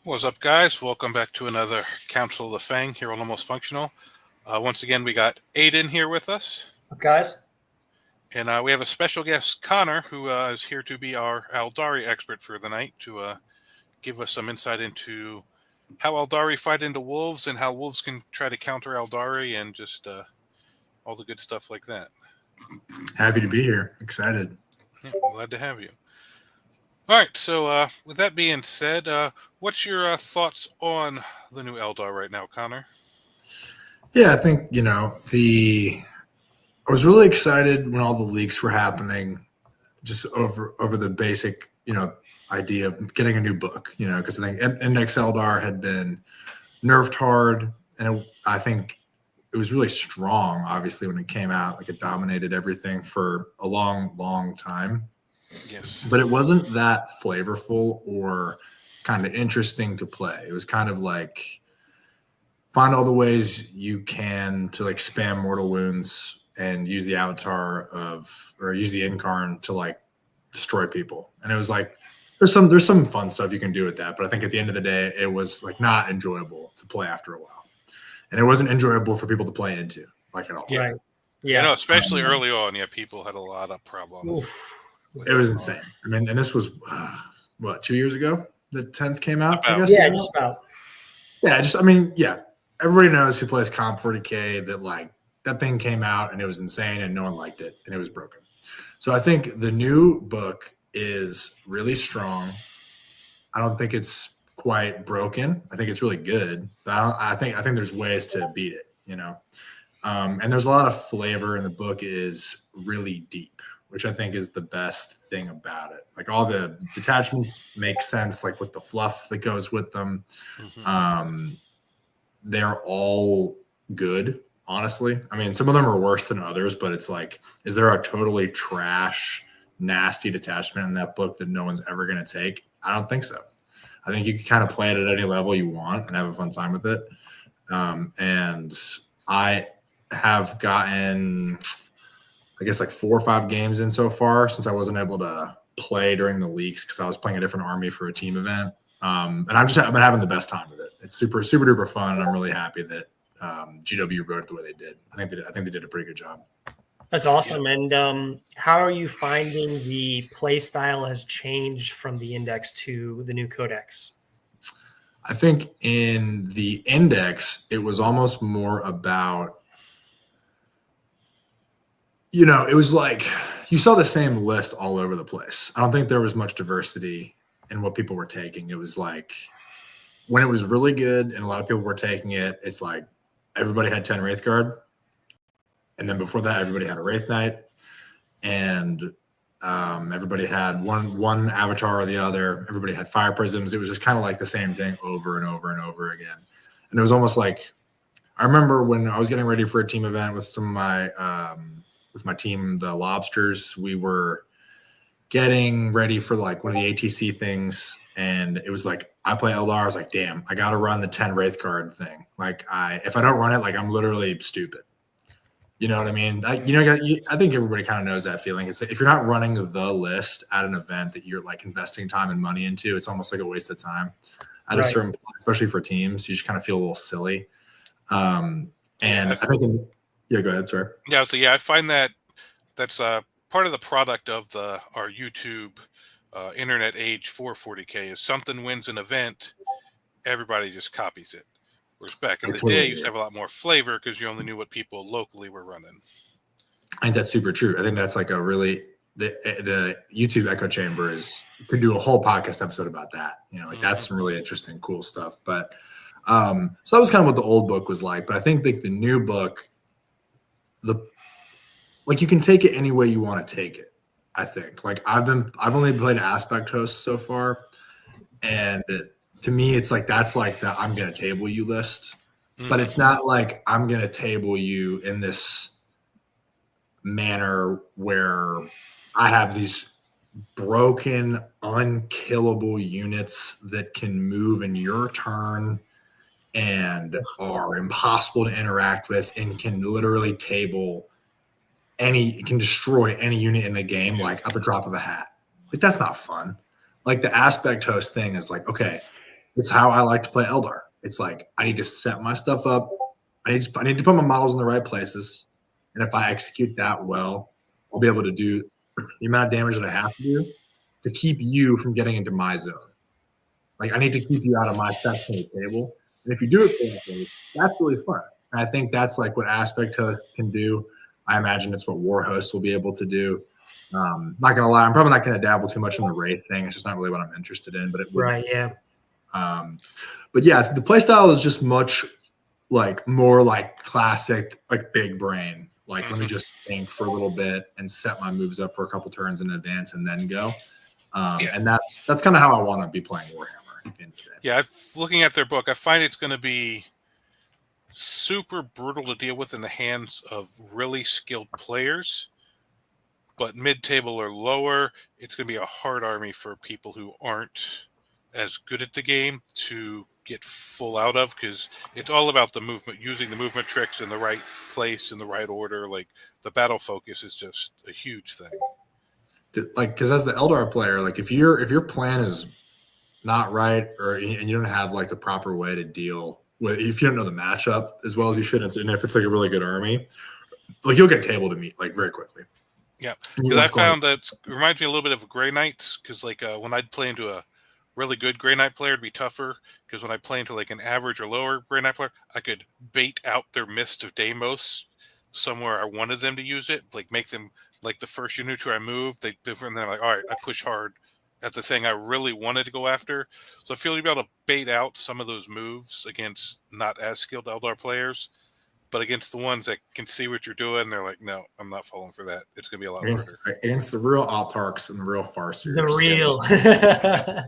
What's up, guys? Welcome back to another Council of the Fang here on Almost Functional. Once again, we got Aiden here with us. Up, guys? And we have a special guest, Connor, who is here to be our Aeldari expert for the night to give us some insight into how Aeldari fight into wolves and how wolves can try to counter Aeldari and just all the good stuff like that. Happy to be here. Excited. Yeah, glad to have you. All right, so with that being said, what's your thoughts on the new Eldar right now, Connor? Yeah, I think, I was really excited when all the leaks were happening just over the basic, idea of getting a new book, because I think Index Eldar had been nerfed hard, and I think it was really strong, obviously, when it came out. Like, it dominated everything for a long, long time. Yes. But it wasn't that flavorful or kind of interesting to play. It was kind of like find all the ways you can to like spam mortal wounds and use the avatar or use the incarn to like destroy people. And it was like there's some fun stuff you can do with that, but I think at the end of the day it was like not enjoyable to play after a while. And it wasn't enjoyable for people to play into, like, at all. Yeah. Right. Yeah. I know, especially early on, people had a lot of problems. Oof. It was insane. I mean, and this was, 2 years ago? The 10th came out, I guess? Yeah, just about. Yeah, everybody knows who plays Comp 40K that, like, that thing came out and it was insane and no one liked it and it was broken. So I think the new book is really strong. I don't think it's quite broken. I think it's really good. But I think there's ways to beat it, and there's a lot of flavor, and the book is really deep, which I think is the best thing about it. Like, all the detachments make sense, like with the fluff that goes with them. Mm-hmm. They're all good, honestly. I mean, some of them are worse than others, but it's like, is there a totally trash, nasty detachment in that book that no one's ever going to take? I don't think so. I think you can kind of play it at any level you want and have a fun time with it. And I have gotten, I guess, like 4 or 5 games in so far since I wasn't able to play during the leaks because I was playing a different army for a team event. And I've been having the best time with it. It's super, super duper fun. And I'm really happy that GW wrote it the way they did. I think they did a pretty good job. That's awesome. Yeah. And how are you finding the play style has changed from the Index to the new Codex? I think in the Index, it was almost more about, it was like you saw the same list all over the place. I don't think there was much diversity in what people were taking. It was like when it was really good and a lot of people were taking it, it's like everybody had 10 Wraith Guard. And then before that, everybody had a Wraith Knight. And everybody had one avatar or the other. Everybody had Fire Prisms. It was just kind of like the same thing over and over and over again. And it was almost like, I remember when I was getting ready for a team event with some of my with my team, the Lobsters, we were getting ready for like one of the ATC things. And it was like, I play Eldar. I was like, damn, I got to run the 10 Wraith card thing. Like, if I don't run it, like, I'm literally stupid. You know what I mean? I think everybody kind of knows that feeling. It's like, if you're not running the list at an event that you're like investing time and money into, it's almost like a waste of time at a certain point, especially for teams. You just kind of feel a little silly. And I think, go ahead, sorry. Yeah, so I find that's part of the product of our YouTube internet age for 40K is something wins an event, everybody just copies it. Whereas back in the day, you used to have a lot more flavor because you only knew what people locally were running. I think that's super true. I think that's like a really the YouTube echo chamber could do a whole podcast episode about that. That's some really interesting, cool stuff. But so that was kind of what the old book was like. But I think like the new book, you can take it any way you want to take it. I think like I've only played Aspect Host so far, and to me, it's like that's like the I'm going to table you list, but it's not like I'm going to table you in this manner where I have these broken, unkillable units that can move in your turn and are impossible to interact with and can literally table can destroy any unit in the game, like at the drop of a hat. Like, that's not fun. Like, the Aspect Host thing is like, okay, It's how I like to play Eldar. It's like I need to set my stuff up. I need to put my models in the right places, and if I execute that well, I'll be able to do the amount of damage that I have to do to keep you from getting into my zone. Like I need to keep you out of my section of the table, and if you do it correctly, that's really fun. And I think that's like what Aspect Host can do. I imagine it's what War Host will be able to do. Not gonna lie, I'm probably not gonna dabble too much in the Wraith thing. It's just not really what I'm interested in. But it would, Right. Yeah. but yeah, the playstyle is just much like more like classic, like big brain. Like let me just think for a little bit and set my moves up for a couple turns in advance and then go. And that's kind of how I want to be playing Warhammer. Yeah, looking at their book, I find it's going to be super brutal to deal with in the hands of really skilled players. But mid-table or lower, it's going to be a hard army for people who aren't as good at the game to get full out of, because it's all about the movement, using the movement tricks in the right place, in the right order. Like the battle focus is just a huge thing. Like, because as the Eldar player, like if your plan is not right, and you don't have like the proper way to deal with, if you don't know the matchup as well as you should, and if it's like a really good army, like you'll get table to meet like very quickly. Yeah, because I found that it reminds me a little bit of Grey Knights, because like when I'd play into a really good Grey Knight player, it'd be tougher, because when I play into like an average or lower Grey Knight player, I could bait out their Mist of Deimos somewhere I wanted them to use it, like make them like the first unit I move, and they're like, all right, I push hard at the thing I really wanted to go after. So I feel you'll be able to bait out some of those moves against not as skilled Eldar players. But against the ones that can see what you're doing, they're like, no, I'm not falling for that. It's going to be a lot harder. Against the real Autarchs and the real Farseers. The real.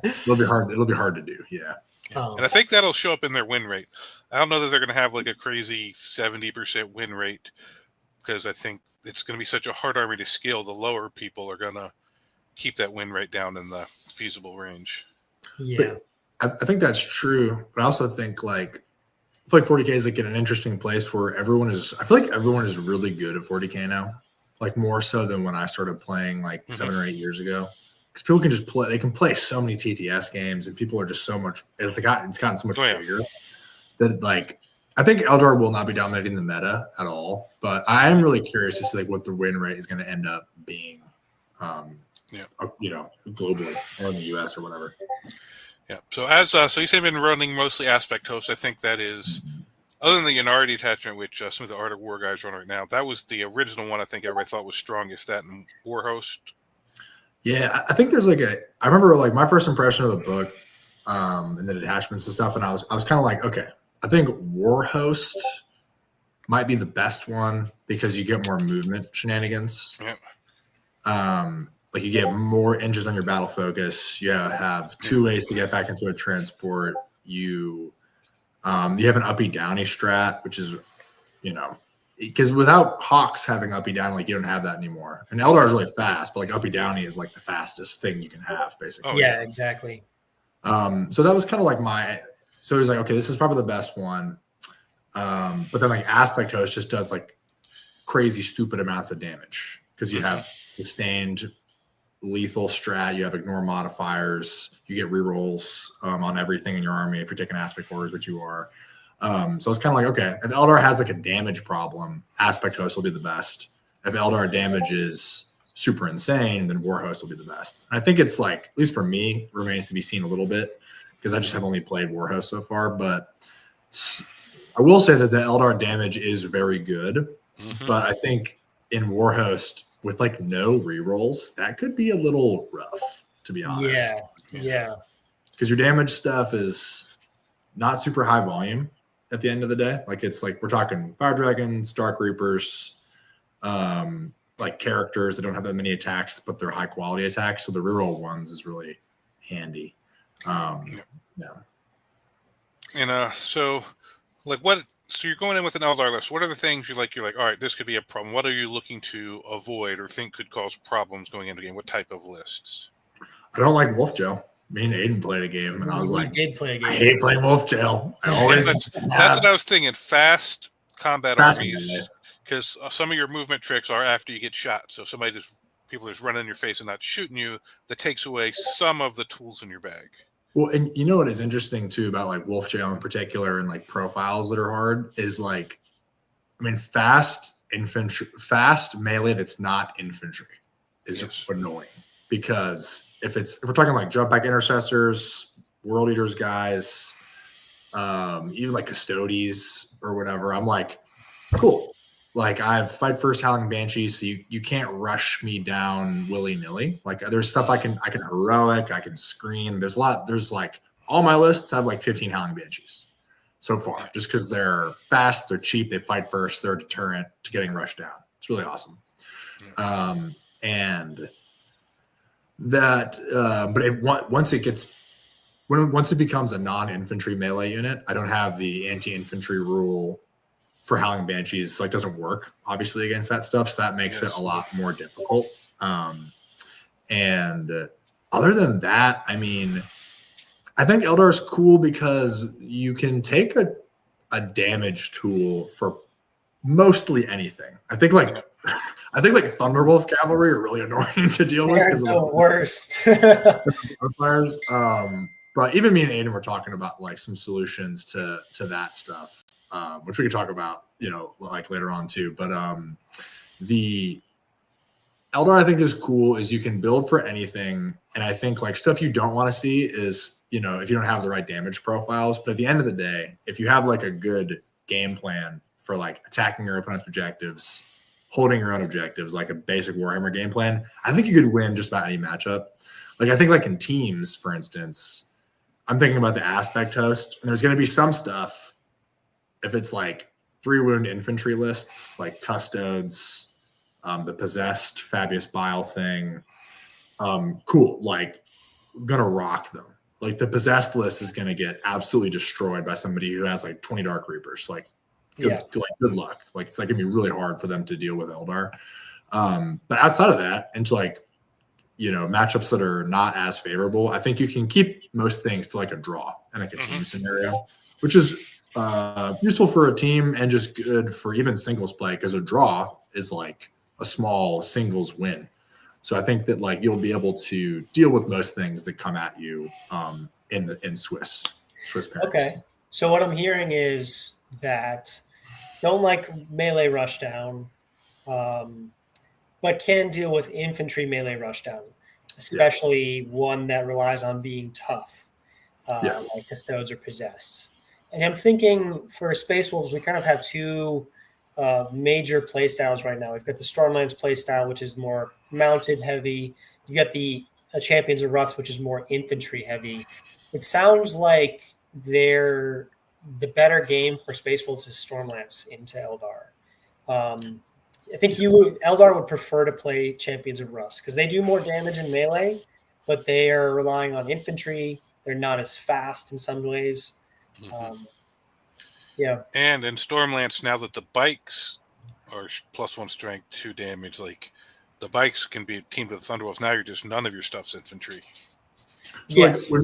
It'll be hard. It'll be hard to do. Yeah. And I think that'll show up in their win rate. I don't know that they're going to have like a crazy 70% win rate, because I think it's going to be such a hard army to scale. The lower people are going to keep that win rate down in the feasible range. Yeah. I think that's true. But I also think like, I feel like 40K is like in an interesting place where I feel like everyone is really good at 40K now, like more so than when I started playing like 7 or 8 years ago. Because people can just play, they can play so many TTS games, and people are just so much, it's gotten so much bigger that like, I think Eldar will not be dominating the meta at all, but I am really curious to see like what the win rate is going to end up being, globally or in the US or whatever. Yeah. So so you say you've been running mostly Aspect Host. I think that is, other than the Yanardi attachment, which some of the Arctic War guys run right now, that was the original one I think everybody thought was strongest. That and War Host. Yeah, I think there's like I remember like my first impression of the book, and the detachments and stuff, and I was kind of like, okay, I think War Host might be the best one because you get more movement shenanigans. Yeah. Like you get more inches on your battle focus. You have 2 ways to get back into a transport. You have an uppy downy strat, which is, because without Hawks having uppy down, like you don't have that anymore. And Eldar is really fast, but like uppy downy is like the fastest thing you can have, basically. Oh, yeah, exactly. So that was kind of like so it was like, okay, this is probably the best one. But then like Aspect Host just does like crazy, stupid amounts of damage because you have sustained lethal strat, you have ignore modifiers, you get rerolls on everything in your army if you're taking aspect orders, which you are. So it's kind of like, okay, if Eldar has like a damage problem, Aspect Host will be the best. If Eldar damage is super insane, then War Host will be the best. And I think it's like, at least for me, remains to be seen a little bit because I just have only played War Host so far. But I will say that the Eldar damage is very good. But I think in War Host, with like no rerolls, that could be a little rough, to be honest. Yeah. Because your damage stuff is not super high volume at the end of the day. Like it's like we're talking Fire Dragons, Dark Reapers, like characters that don't have that many attacks, but they're high quality attacks. So the reroll ones is really handy. And so like what? So you're going in with an Eldar list. What are the things you're like, all right, this could be a problem. What are you looking to avoid or think could cause problems going into the game? What type of lists? I don't like Wolf Jail. Me and Aiden played a game, and I was like, did play a game. I hate playing Wolf Jail. That's what I was thinking. Fast combat armies, because some of your movement tricks are after you get shot. So people just running in your face and not shooting you, that takes away some of the tools in your bag. Well, and you know what is interesting too about like Wolf Jail in particular and like profiles that are hard is like, I mean, fast melee that's not infantry is Yes. annoying because if we're talking like jump back intercessors, world eaters guys, even like custodies or whatever, I'm like, cool. Like I have fight first howling banshee, so you can't rush me down willy nilly. Like there's stuff I can heroic, I can screen. There's like all my lists have like 15 howling banshees so far, just because they're fast, they're cheap, they fight first, they're a deterrent to getting rushed down. It's really awesome. And that, but once it becomes a non-infantry melee unit, I don't have the anti-infantry rule for Howling Banshees. Like doesn't work obviously against that stuff, so that makes it a lot more difficult. And other than that, I mean, I think Eldar is cool because you can take a damage tool for mostly anything. I think like Thunderwolf cavalry are really annoying to deal with. They're the worst. But even me and Aiden were talking about like some solutions to that stuff, which we could talk about, like later on too. But the Eldar I think is cool is you can build for anything, and I think like stuff you don't want to see is if you don't have the right damage profiles. But at the end of the day, if you have like a good game plan for like attacking your opponent's objectives, holding your own objectives, like a basic Warhammer game plan, I think you could win just about any matchup. Like I think like in teams, for instance, I'm thinking about the aspect host, and there's going to be some stuff if it's like 3-wound infantry lists, like custodes, the possessed Fabius Bile thing. Cool, like gonna rock them. Like the possessed list is gonna get absolutely destroyed by somebody who has like 20 Dark Reapers. Like, good luck. Like it's like gonna be really hard for them to deal with Eldar. But outside of that, into like matchups that are not as favorable, I think you can keep most things to like a draw and like a team scenario, which is useful for a team and just good for even singles play because a draw is like a small singles win. So I think that like you'll be able to deal with most things that come at you in Swiss pairings. Okay. So what I'm hearing is that don't like melee rushdown, but can deal with infantry melee rushdown, especially one that relies on being tough, like custodes or possessed. And I'm thinking for Space Wolves, we kind of have two major play styles right now. We've got the Stormlands play style, which is more mounted heavy. You got the Champions of Rust, which is more infantry heavy. It sounds like the better game for Space Wolves is Stormlands into Eldar. I think Eldar would prefer to play Champions of Rust because they do more damage in melee, but they are relying on infantry. They're not as fast in some ways. And in Stormlance, now that the bikes are +1 strength, 2 damage, like the bikes can be teamed with Thunderwolf. Now you're just none of your stuff's infantry. So yes. Like,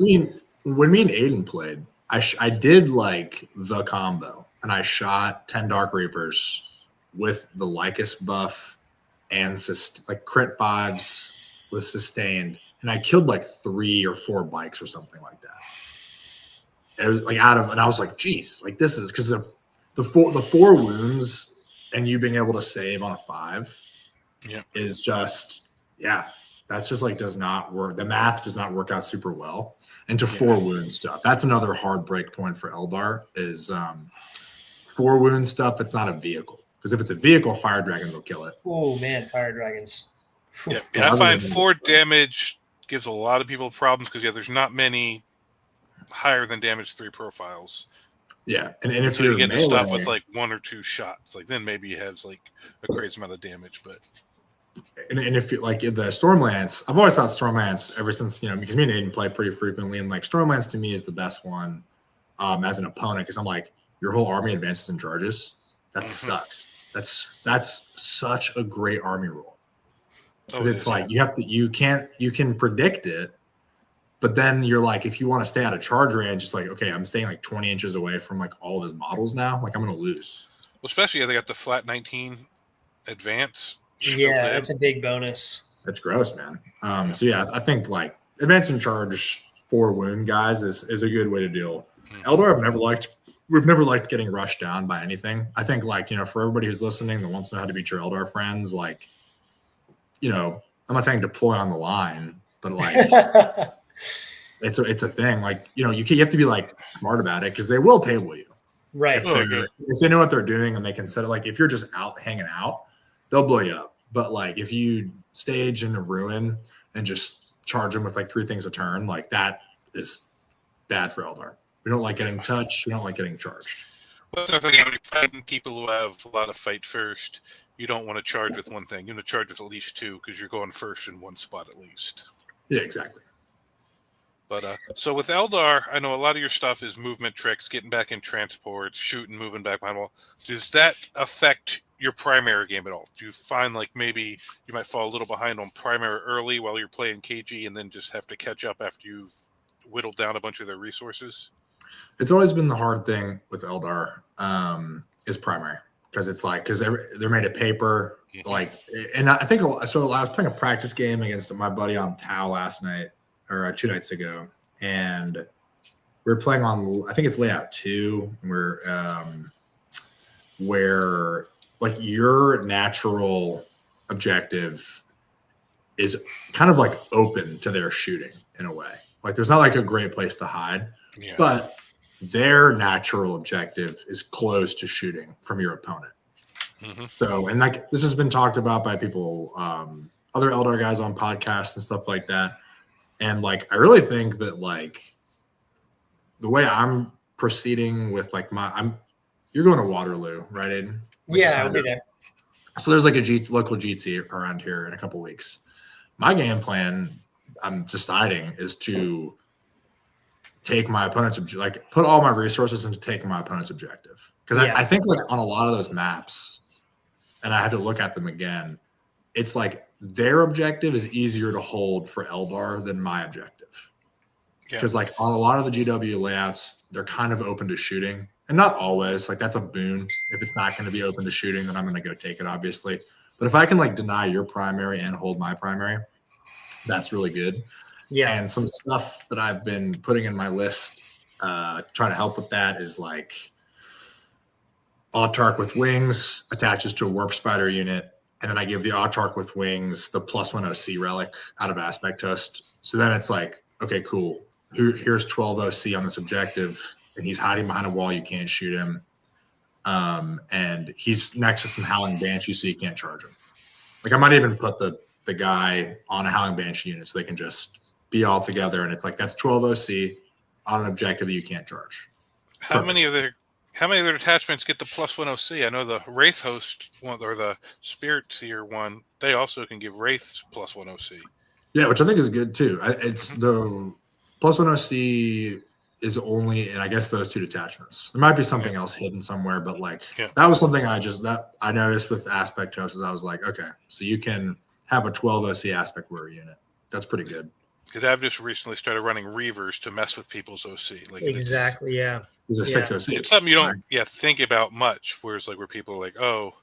when me and Aiden played, I did like the combo, and I shot 10 Dark Reapers with the Lycus buff and like crit 5s with sustained, and I killed like 3 or 4 bikes or something like that. It was like and I was like, geez, like this is because the 4 wounds and you being able to save on a 5 is just, that's just like does not work. The math does not work out super well into 4 wound stuff. That's another hard break point for Eldar is 4 wound stuff. It's not a vehicle, because if it's a vehicle, fire dragons will kill it. Oh man, fire dragons. I find 4 damage gives a lot of people problems because there's not many higher than damage 3 profiles. And if so you're getting stuff with like 1 or 2 shots, like then maybe it has like a crazy amount of damage. But and if you like the Stormlance, I've always thought Stormlance ever since because me and Aiden play pretty frequently, and like Stormlance to me is the best one as an opponent, because I'm like, your whole army advances and charges. That sucks. That's such a great army rule. Because it's like you can predict it, but then you're like, if you want to stay out of charge range, it's like, okay, I'm staying like 20 inches away from like all of his models now. Like I'm gonna lose. Well, especially if they got the flat 19 advance. Yeah, that's a big bonus. That's gross, man. So yeah, I think like advance and charge 4 wound guys is a good way to deal. Mhm. Eldar we've never liked getting rushed down by anything. I think like, for everybody who's listening that wants to know how to beat your Eldar friends, like, I'm not saying deploy on the line, but like it's a thing. Like, you have to be like smart about it because they will table you. Right. If they know what they're doing and they can set it, like if you're just out hanging out, they'll blow you up. But like if you stage into ruin and just charge them with like 3 things a turn, like that is bad for Eldar. We don't like getting touched. We don't like getting charged. Well, it's like when you're fighting people who have a lot of fight first, you don't want to charge with one thing. You want to charge with at least 2 because you're going first in one spot at least. Yeah, exactly. But so with Eldar, I know a lot of your stuff is movement tricks, getting back in transports, shooting, moving back behind wall. Does that affect your primary game at all? Do you find like maybe you might fall a little behind on primary early while you're playing KG and then just have to catch up after you've whittled down a bunch of their resources? It's always been the hard thing with Eldar is primary because it's like they're made of paper. Mm-hmm. Like, and I think so. I was playing a practice game against my buddy on Tau last night or 2 nights ago, and we were playing on I think it's layout 2, where like your natural objective is kind of like open to their shooting in a way. Like there's not like a great place to hide, but their natural objective is close to shooting from your opponent. Mm-hmm. So, and like this has been talked about by people, other Eldar guys on podcasts and stuff like that. And like, I really think that like the way I'm proceeding with like you're going to Waterloo, right, Aiden? Like yeah, I'll be there. So there's like a local GT around here in a couple weeks. My game plan, I'm deciding, is to take my opponent's put all my resources into taking my opponent's objective. Because I think like on a lot of those maps, and I have to look at them again, it's like their objective is easier to hold for Eldar than my objective. Because like on a lot of the GW layouts, they're kind of open to shooting. And not always. Like that's a boon. If it's not going to be open to shooting, then I'm going to go take it, obviously. But if I can like deny your primary and hold my primary, that's really good. Yeah. And some stuff that I've been putting in my list try to help with that is like Autarch with wings attaches to a warp spider unit. And then I give the Autarch with wings the +1 OC relic out of Aspect Host. So then it's like, okay, cool. Here's 12 OC on this objective. And he's hiding behind a wall. You can't shoot him. And he's next to some Howling Banshee, so you can't charge him. Like I might even put the guy on a Howling Banshee unit so they can just be all together. And it's like, that's 12 OC on an objective that you can't charge. How many of their attachments get the +1 OC? I know the Wraith Host one or the Spirit Seer one, they also can give Wraiths +1 OC. Yeah, which I think is good too. It's the +1 OC is only in, I guess, those 2 detachments. There might be something else hidden somewhere, but like that was something I noticed with Aspect Hosts. I was like, okay, so you can have a 12 OC Aspect Warrior unit. That's pretty good. Because I've just recently started running Reavers to mess with people's OC. Like exactly, yeah. These are 6 OC. It's something you don't think about much. Whereas like where people are like, oh,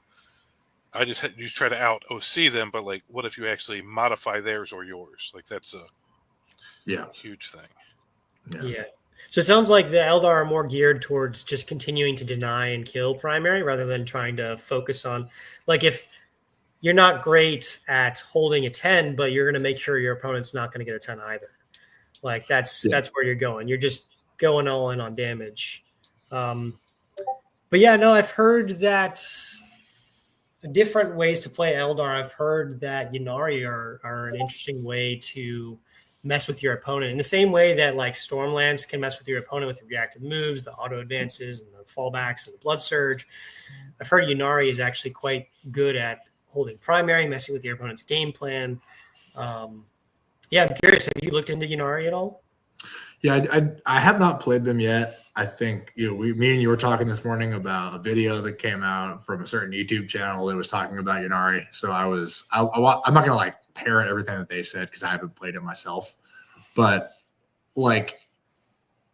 I just try to out OC them, but like, what if you actually modify theirs or yours? Like that's a huge thing. Yeah. So it sounds like the Eldar are more geared towards just continuing to deny and kill primary rather than trying to focus on, like, if you're not great at holding a 10, but you're going to make sure your opponent's not going to get a 10 either. Like that's where you're going. You're just going all in on damage. But yeah, no, I've heard that different ways to play Eldar. I've heard that Ynnari are an interesting way to mess with your opponent in the same way that like Stormlands can mess with your opponent with the reactive moves, the auto advances, and the fallbacks and the blood surge. I've heard Ynnari is actually quite good at holding primary, messing with your opponent's game plan. I'm curious. Have you looked into Ynnari at all? Yeah, I have not played them yet. I think me and you were talking this morning about a video that came out from a certain YouTube channel that was talking about Ynnari. So I'm not gonna like parrot everything that they said because I haven't played it myself. But like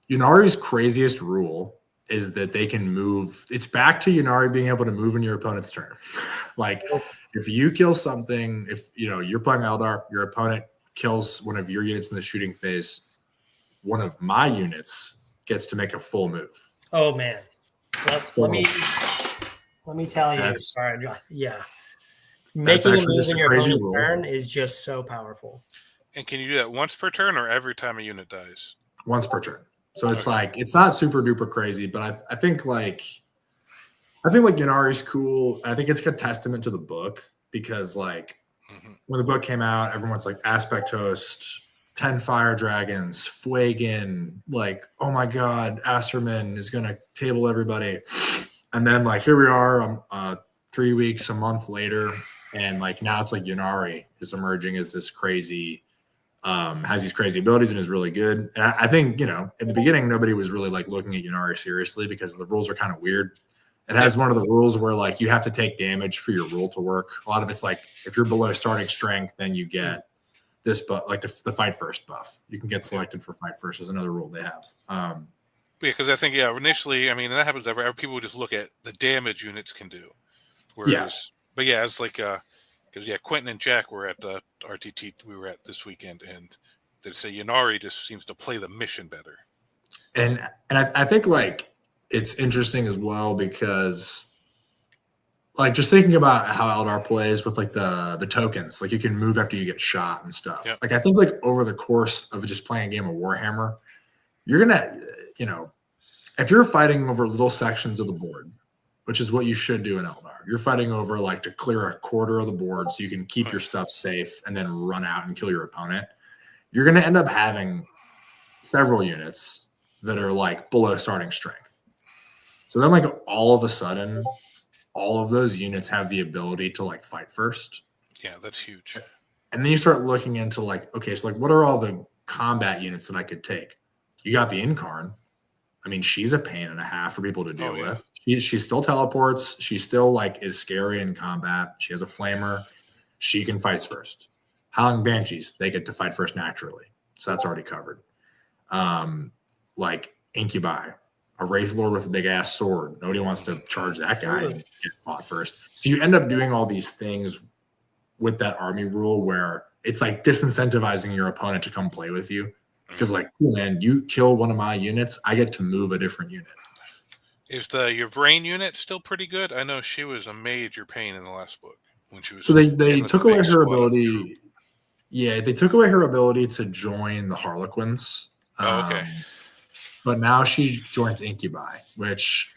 Ynnari's craziest rule is that they can move. It's back to Ynnari being able to move in your opponent's turn. Like if you kill something, if you're playing Eldar, your opponent kills one of your units in the shooting phase. one of my units gets to make a full move. Oh man, let me tell you. That's- All right, yeah, That's making a actually move just in a your crazy opponent's rule. turn is just so powerful. And can you do that once per turn or every time a unit dies? Once per turn. So it's Okay. like it's not super duper crazy, but I think Yannari's cool. I think it's a testament to the book because like when the book came out, everyone's like Aspect Host, 10 Fire Dragons, Fuegan, like, oh my God, Asterman is gonna table everybody. And then like here we are 3 weeks, a month later, and like now it's like Yannari is emerging as this crazy has these crazy abilities and is really good. And I think, in the beginning, nobody was really like looking at Yannari seriously because the rules are kind of weird. It has one of the rules where like you have to take damage for your rule to work. A lot of it's like if you're below starting strength, then you get this, but like the fight first buff. You can get selected for fight first is another rule they have. Yeah, because I think initially, I mean, that happens everywhere. People just look at the damage units can do. Whereas, but yeah, it's like because Quentin and Jack were at the RTT we were at this weekend, and they say Yannari just seems to play the mission better. And I think like it's interesting as well because like just thinking about how Eldar plays with like the tokens, like you can move after you get shot and stuff. Yep. Like I think like over the course of just playing a game of Warhammer, you're gonna, if you're fighting over little sections of the board, which is what you should do in Eldar, you're fighting over like to clear a quarter of the board so you can keep your stuff safe and then run out and kill your opponent. You're gonna end up having several units that are like below starting strength. So then like all of a sudden, all of those units have the ability to like fight first. Yeah, that's huge. And then you start looking into like, okay, so like what are all the combat units that I could take? You got the Incarn. I mean, she's a pain and a half for people to deal with. She still teleports. She still like is scary in combat. She has a flamer. She can fight first. Howling Banshees, they get to fight first naturally. So that's already covered. Like Incubi, a Wraith Lord with a big ass sword. Nobody wants to charge that guy and get fought first. So you end up doing all these things with that army rule where it's like disincentivizing your opponent to come play with you. Because like, cool, man, you kill one of my units, I get to move a different unit. Is the Yvrain unit still pretty good? I know she was a major pain in the last book when she was. So they took away her ability. Yeah, they took away her ability to join the Harlequins. Oh, okay. But now she joins Incubi, which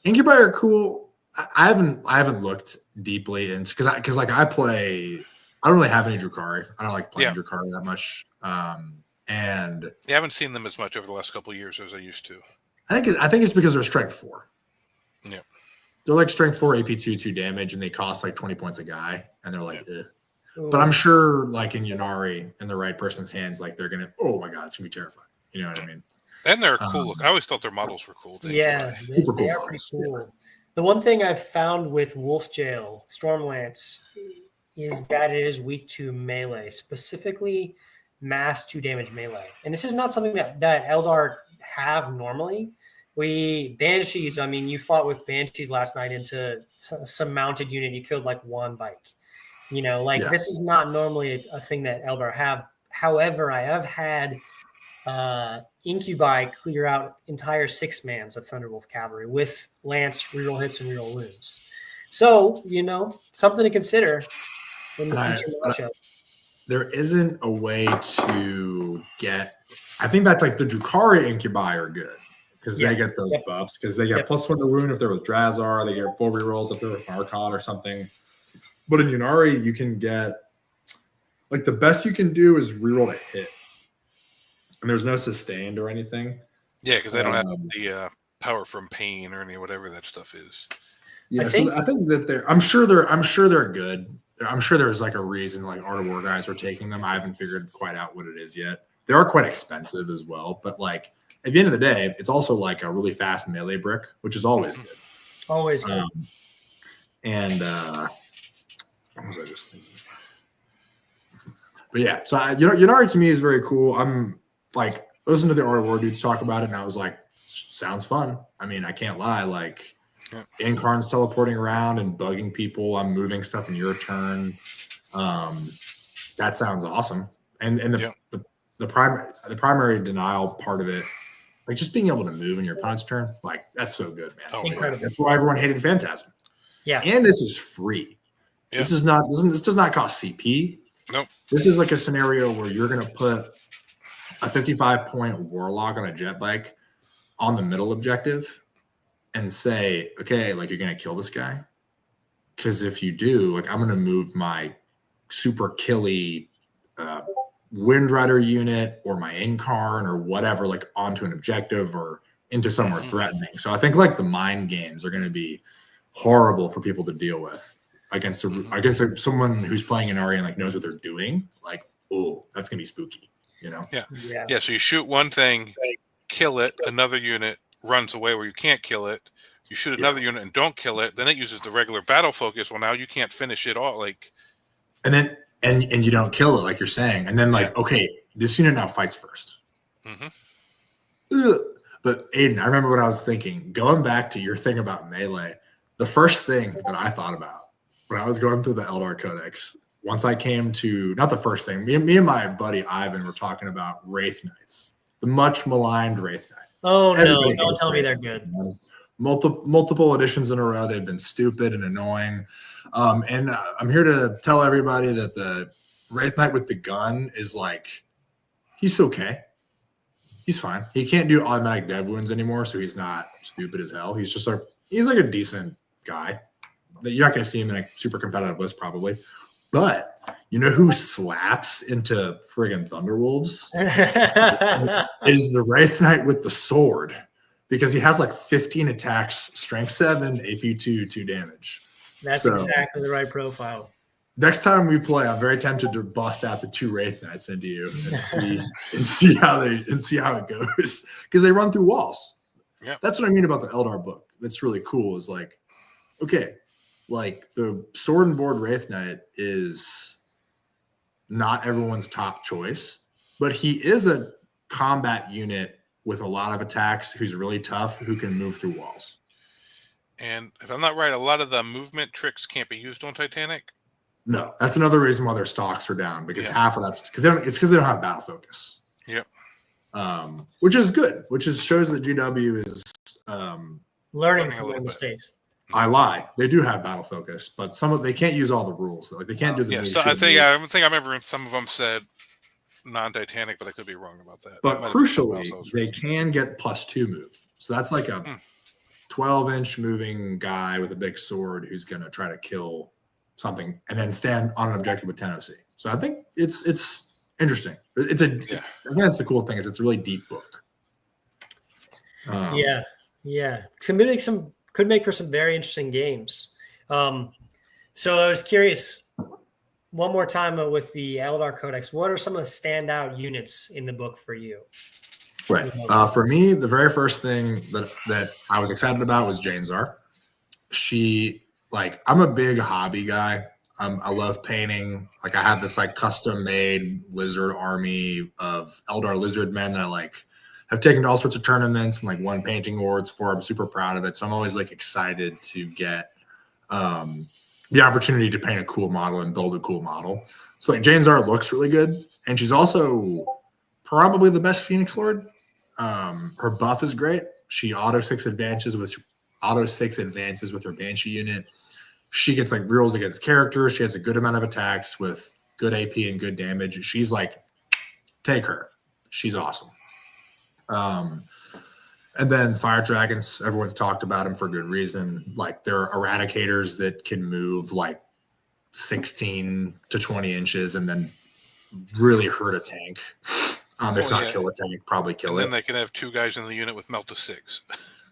Incubi are cool. I haven't looked deeply into because I don't really have any Drukhari. I don't like playing Drukhari that much. And I haven't seen them as much over the last couple of years as I used to. I think it's because they're strength 4. Yeah. They're like strength 4 AP 2 damage, and they cost like 20 points a guy, and they're like, Ooh. But I'm sure like in Yannari, in the right person's hands, like they're gonna, oh my god, it's gonna be terrifying. You know what I mean? And they're cool. I always thought their models were cool. Yeah, they are pretty cool. The one thing I've found with Wolf Jail, Stormlance, is that it is weak to melee, specifically mass 2 damage melee. And this is not something that Eldar have normally. Banshees, I mean, you fought with Banshees last night into some mounted unit. You killed like one bike. This is not normally a thing that Eldar have. However, I have had Incubi clear out entire 6-mans of Thunderwolf Cavalry with Lance reroll hits and reroll wounds. So, something to consider in the future matchup. There isn't a way to get. I think that's like the Drukhari Incubi are good because they get those buffs because they get +1 to wound if they're with Drazar. They get full rerolls if they're with Archon or something. But in Yannari, you can get like the best you can do is reroll to hit, and there's no sustained or anything. Yeah, because they don't have the power from pain or whatever that stuff is. Yeah, I think that they're. I'm sure they're good. I'm sure there's like a reason like Art of War guys are taking them. I haven't figured quite out what it is yet. They are quite expensive as well, but like at the end of the day, it's also like a really fast melee brick, which is always good. Always good. And what was I just thinking? But yeah, so Yannari to me is very cool. I'm like listening to the Art of War dudes talk about it, and I was like, sounds fun. I mean, I can't lie. Like Incarn's teleporting around and bugging people. I'm moving stuff in your turn. That sounds awesome. And the the primary denial part of it, like just being able to move in your opponent's turn, like that's so good, man. Oh, Incredible. That's why everyone hated Phantasm. Yeah. And this is free. Yeah. This does not cost CP. Nope. This is like a scenario where you're going to put a 55-point Warlock on a jet bike on the middle objective and say, okay, like you're going to kill this guy. Because if you do, like I'm going to move my super killy Wind Rider unit or my Incarn or whatever, like onto an objective or into somewhere threatening. So I think like the mind games are going to be horrible for people to deal with against someone who's playing an Ari and like knows what they're doing. Like, oh, that's going to be spooky, you know? Yeah. So you shoot one thing, kill it, another unit runs away where you can't kill it. You shoot another unit and don't kill it, then it uses the regular battle focus. Well, now you can't finish it all. Like, and then and you don't kill it, like you're saying, and then like, okay, this unit now fights first. But Aiden, I remember what I was thinking. Going back to your thing about melee, the first thing that I thought about when I was going through the Eldar Codex, once I came to not the first thing, me and my buddy Ivan were talking about Wraith Knights, the much maligned Wraith Knight. Oh no! Don't tell me they're good. Multiple editions in a row, they've been stupid and annoying. And I'm here to tell everybody that the Wraith Knight with the gun is like, he's okay. He's fine. He can't do automatic dev wounds anymore, so he's not stupid as hell. He's just he's like a decent guy. You're not going to see him in a super competitive list probably. But you know who slaps into friggin' Thunderwolves? Is the Wraith Knight with the sword. Because he has like 15 attacks, strength 7, AP 2, 2 damage. That's exactly the right profile. Next time we play, I'm very tempted to bust out the 2 Wraith Knights into you and see how it goes. Because they run through walls. Yeah. That's what I mean about the Eldar book. That's really cool. Is like, okay, like the sword and board Wraith Knight is not everyone's top choice, but he is a combat unit with a lot of attacks, who's really tough, who can move through walls. And if I'm not right, a lot of the movement tricks can't be used on Titanic. No, that's another reason why their stocks are down, because half of that's because they don't have battle focus. Yep. Which is good, shows that GW is learning from their mistakes. I lie. They do have battle focus, but they can't use all the rules. Like they can't do the. Yeah, so I think I remember some of them said non-Titanic, but I could be wrong about that. But crucially, they can get +2 move. So that's like a 12-inch moving guy with a big sword who's going to try to kill something and then stand on an objective with 10 OC. So I think it's interesting. I think that's the cool thing is it's a really deep book. Yeah. Could make for some very interesting games. So I was curious. One more time with the Eldar Codex, what are some of the standout units in the book for you? Right. For me, the very first thing that I was excited about was Janezar. I'm a big hobby guy. I love painting. Like I have this like custom made lizard army of Eldar lizard men that I have taken to all sorts of tournaments and like won painting awards for. I'm super proud of it. So I'm always like excited to get the opportunity to paint a cool model and build a cool model. So like Janezar looks really good. And she's also probably the best Phoenix Lord. Her buff is great. She auto 6 advances with her Banshee unit. She gets like rerolls against characters. She has a good amount of attacks with good AP and good damage. She's like, take her. She's awesome. And then fire dragons, everyone's talked about them for good reason. Like they're eradicators that can move like 16 to 20 inches and then really hurt a tank. If not kill a tank, probably kill it. And then they can have 2 guys in the unit with melt to 6.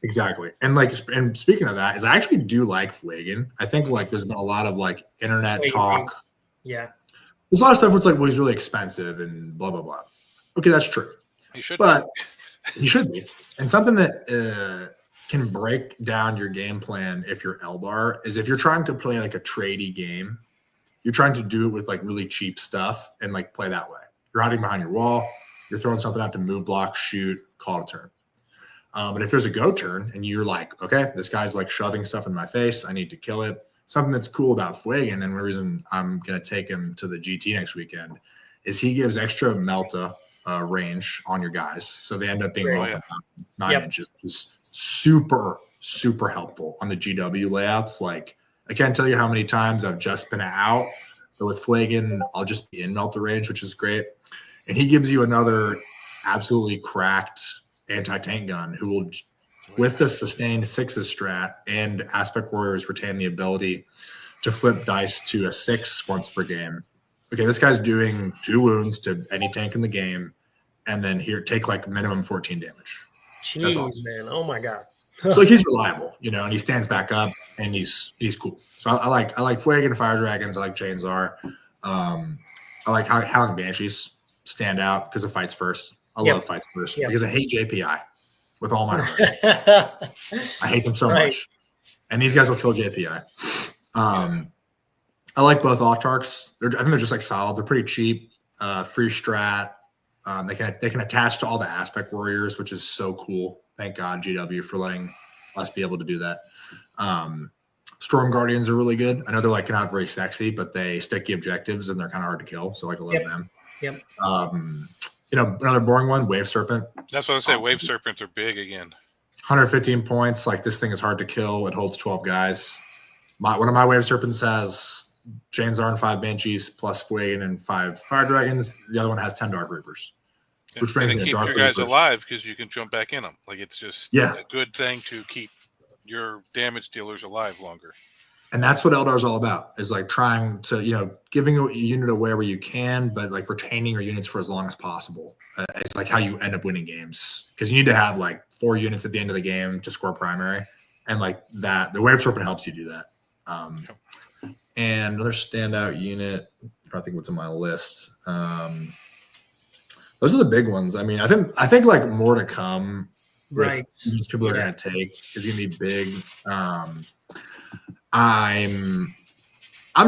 Exactly. And speaking of that, I actually do like Flagon. I think like there's been a lot of like internet talk. Yeah. There's a lot of stuff where it's like, well, he's really expensive and blah, blah, blah. Okay, that's true. He should be. And something that can break down your game plan if you're Eldar is if you're trying to play like a tradey game, you're trying to do it with like really cheap stuff and like play that way. You're hiding behind your wall. You're throwing something out to move, block, shoot, call it a turn. But if there's a go turn and you're like, okay, this guy's like shoving stuff in my face, I need to kill it. Something that's cool about Flagon, and the reason I'm going to take him to the GT next weekend, is he gives extra Melta range on your guys, so they end up being Right. rolled 9 inches, which is super super helpful on the GW layouts. Like I can't tell you how many times I've just been out, but with Flagon, I'll just be in melter range, which is great. And he gives you another absolutely cracked anti-tank gun who will, with the sustained 6s strat and Aspect Warriors retain the ability to flip dice to a 6 once per game. Okay, this guy's doing 2 wounds to any tank in the game, and then here take like minimum 14 damage. Jeez, awesome. man. Oh my God. So like he's reliable, and he stands back up and he's cool. So I like Flagon, Fire Dragons, I like Chainzar. I like Howling Banshees stand out because of fights first. I love fights first because I hate JPI with all my heart. I hate them so much. And these guys will kill JPI. I like both Autarchs. I think they're just like solid. They're pretty cheap, free strat. They can attach to all the Aspect Warriors, which is so cool. Thank God, GW, for letting us be able to do that. Storm Guardians are really good. I know they're like not very sexy, but they sticky objectives and they're kind of hard to kill. So like I love them. Yep. Another boring one, Wave Serpent. That's what I say. Wave Serpents are big again. 115 points. Like this thing is hard to kill. It holds 12 guys. One of my Wave Serpents has Chainzar and 5 Banshees plus Flagon and 5 Fire Dragons. The other one has 10 Dark Reapers. Which brings and it keeps your guys alive because you can jump back in them. Like it's just a good thing to keep your damage dealers alive longer. And that's what Eldar is all about, is like trying to, giving a unit away where you can, but like retaining your units for as long as possible. It's like how you end up winning games, because you need to have like 4 units at the end of the game to score primary. And like that, the Wave Serpent helps you do that. And another standout unit, I think what's on my list. Those are the big ones. I mean, I think like more to come. Right. People are going to take is going to be big. I'm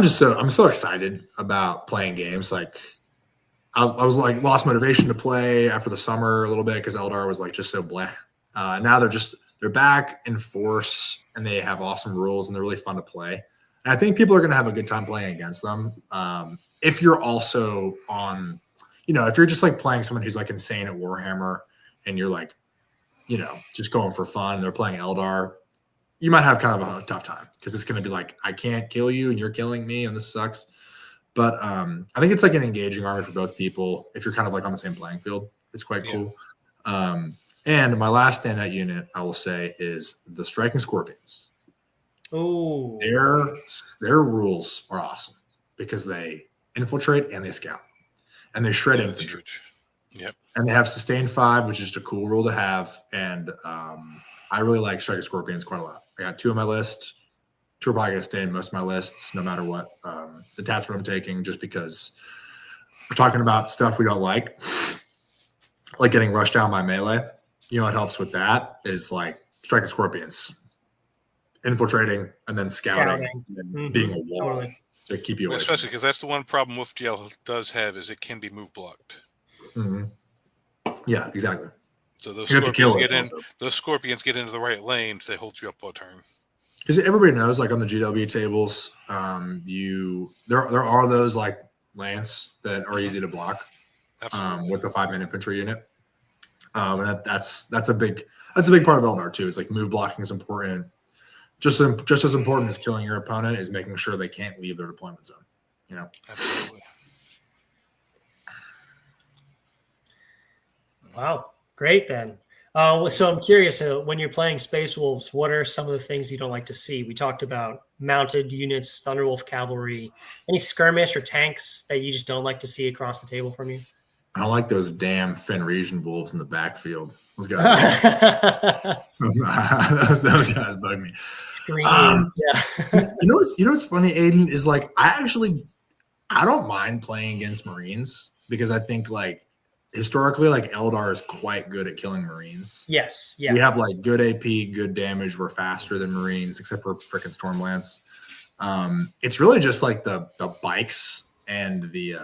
so excited about playing games. Like I was like lost motivation to play after the summer a little bit because Eldar was like just so bleh. Now they're back in force and they have awesome rules and they're really fun to play. And I think people are going to have a good time playing against them. If you're also on, if you're just like playing someone who's like insane at Warhammer and you're like, just going for fun and they're playing Eldar, you might have kind of a tough time because it's going to be like, I can't kill you and you're killing me and this sucks. But I think it's like an engaging army for both people. If you're kind of like on the same playing field, it's quite cool. And my last standout unit, I will say, is the Striking Scorpions. Oh, their rules are awesome because they infiltrate and they scout and they shred infantry. Yep. And they have Sustain 5, which is just a cool rule to have. And I really like Striking Scorpions quite a lot. I got 2 on my list. 2 are probably going to stay in most of my lists, no matter what detachment I'm taking, just because we're talking about stuff we don't like getting rushed down by melee. What helps with that is like Striking Scorpions, infiltrating, and then scouting and being a wall to keep you away. Especially because that's the one problem WoofGL does have is it can be move blocked. Mm-hmm. Yeah, exactly. So those scorpions get into the right lanes, they hold you up all turn. Because everybody knows, like on the GW tables, there are those like lanes that are easy to block with the 5-man infantry unit. And that's a big part of Eldar too. Is like move blocking is important. Just as important as killing your opponent is making sure they can't leave their deployment zone. Absolutely. Wow, great then. So I'm curious, when you're playing Space Wolves, what are some of the things you don't like to see? We talked about mounted units, Thunderwolf cavalry, any skirmish or tanks that you just don't like to see across the table from you? I don't like those damn Fenrisian wolves in the backfield. Those guys, those guys bug me. Screaming, yeah. what's funny, Aiden, is like I don't mind playing against Marines because I think like historically, like Eldar is quite good at killing Marines. Yes, yeah. We have like good AP, good damage. We're faster than Marines, except for freaking Stormlance. It's really just like the bikes and the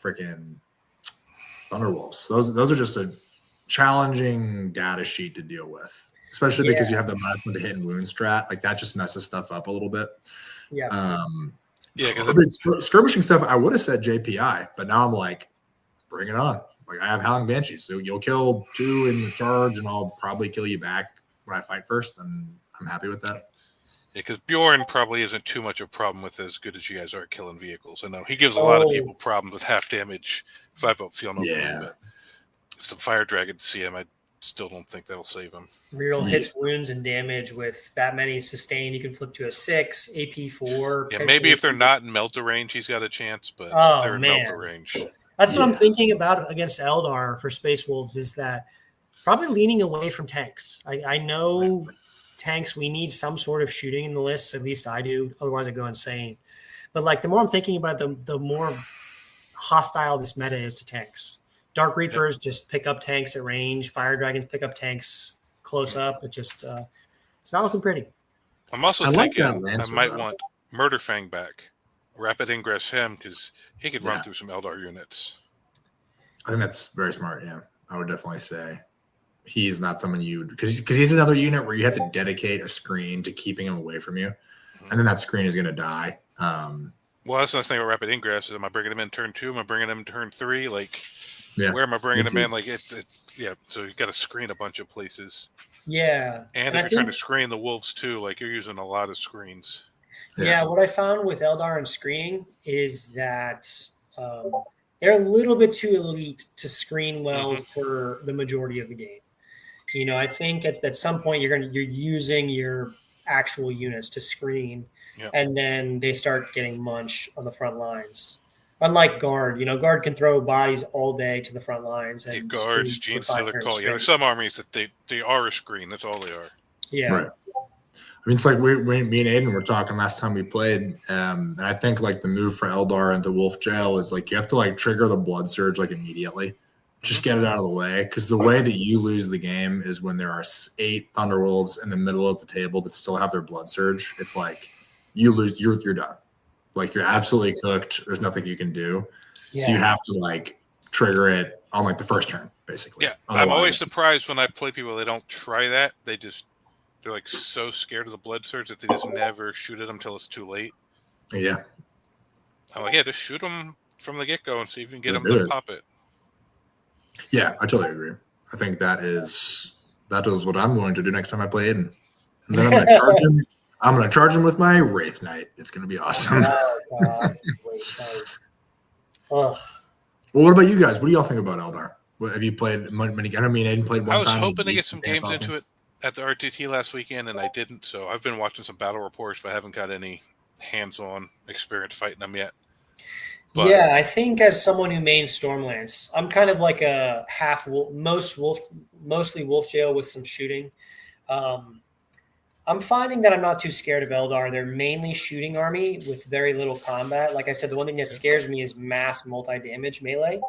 freaking Thunderwolves. Those are just a challenging data sheet to deal with, especially because you have the -1 to hit and wound strat. Like that just messes stuff up a little bit. Yeah. Because skirmishing stuff, I would have said JPI, but now I'm like, bring it on. Like I have Howling Banshees, so you'll kill 2 in the charge, and I'll probably kill you back when I fight first, and I'm happy with that. Yeah, because Bjorn probably isn't too much of a problem with as good as you guys are killing vehicles. I know he gives a lot of people problems with half damage. If I feel no pain, but if some fire dragons see him, I still don't think that'll save him. Reroll hits, wounds, and damage with that many sustained. You can flip to a 6, AP 4. Yeah, maybe if they're not in Melter range, he's got a chance, but if they're in Melter range. That's what I'm thinking about against Eldar for Space Wolves is that probably leaning away from tanks. I know tanks, we need some sort of shooting in the lists, at least I do. Otherwise, I go insane. But like the more I'm thinking about it, the more hostile this meta is to tanks. Dark Reapers just pick up tanks at range. Fire Dragons pick up tanks close up. It just it's not looking pretty. I'm also thinking I might want Murderfang back. Rapid ingress him because he could run through some Eldar units. I think that's very smart. Yeah, I would definitely say he's not someone you because he's another unit where you have to dedicate a screen to keeping him away from you, and then that screen is going to die. Well, that's the nice thing about rapid ingress. Am I bringing him in turn 2? Am I bringing him in turn 3? Like, where am I bringing him in? Like, it's So you got to screen a bunch of places. Yeah, and if you're trying to screen the wolves too, like you're using a lot of screens. Yeah, what I found with Eldar and screening is that they're a little bit too elite to screen well for the majority of the game. You know, I think at some point you're using your actual units to screen, and then they start getting munched on the front lines. Unlike Guard, Guard can throw bodies all day to the front lines. And Guards, Gene Stealer call. Yeah, there's some armies that they are a screen. That's all they are. Yeah. Right. I mean, it's like me and Aiden were talking last time we played, and I think like the move for Eldar into Wolf Jail is like you have to like trigger the Blood Surge like immediately, just get it out of the way. Because the way that you lose the game is when there are 8 Thunderwolves in the middle of the table that still have their Blood Surge. It's like you lose, you're done. Like you're absolutely cooked. There's nothing you can do. So you have to like trigger it on like the first turn, basically. Yeah, I'm always surprised when I play people. They don't try that. They're like so scared of the Blood Surge that they just never shoot at them until it's too late. Yeah. I'm like, just shoot them from the get-go and see if you can get them to pop it. Yeah, I totally agree. I think that is what I'm going to do next time I play Aiden. And then I'm going to charge him. I'm going to charge him with my Wraith Knight. It's going to be awesome. Oh, God. Ugh. Well, what about you guys? What do y'all think about Eldar? Have you played many? I don't mean Aiden played one time. I was hoping to get some games into it at the RTT last weekend, and I didn't. So I've been watching some battle reports, but I haven't got any hands-on experience fighting them yet. But, yeah, I think as someone who mains Stormlance, I'm kind of like a half wolf, mostly Wolf Jail with some shooting. I'm finding that I'm not too scared of Eldar. They're mainly shooting army with very little combat. Like I said, the one thing that scares me is mass multi-damage melee.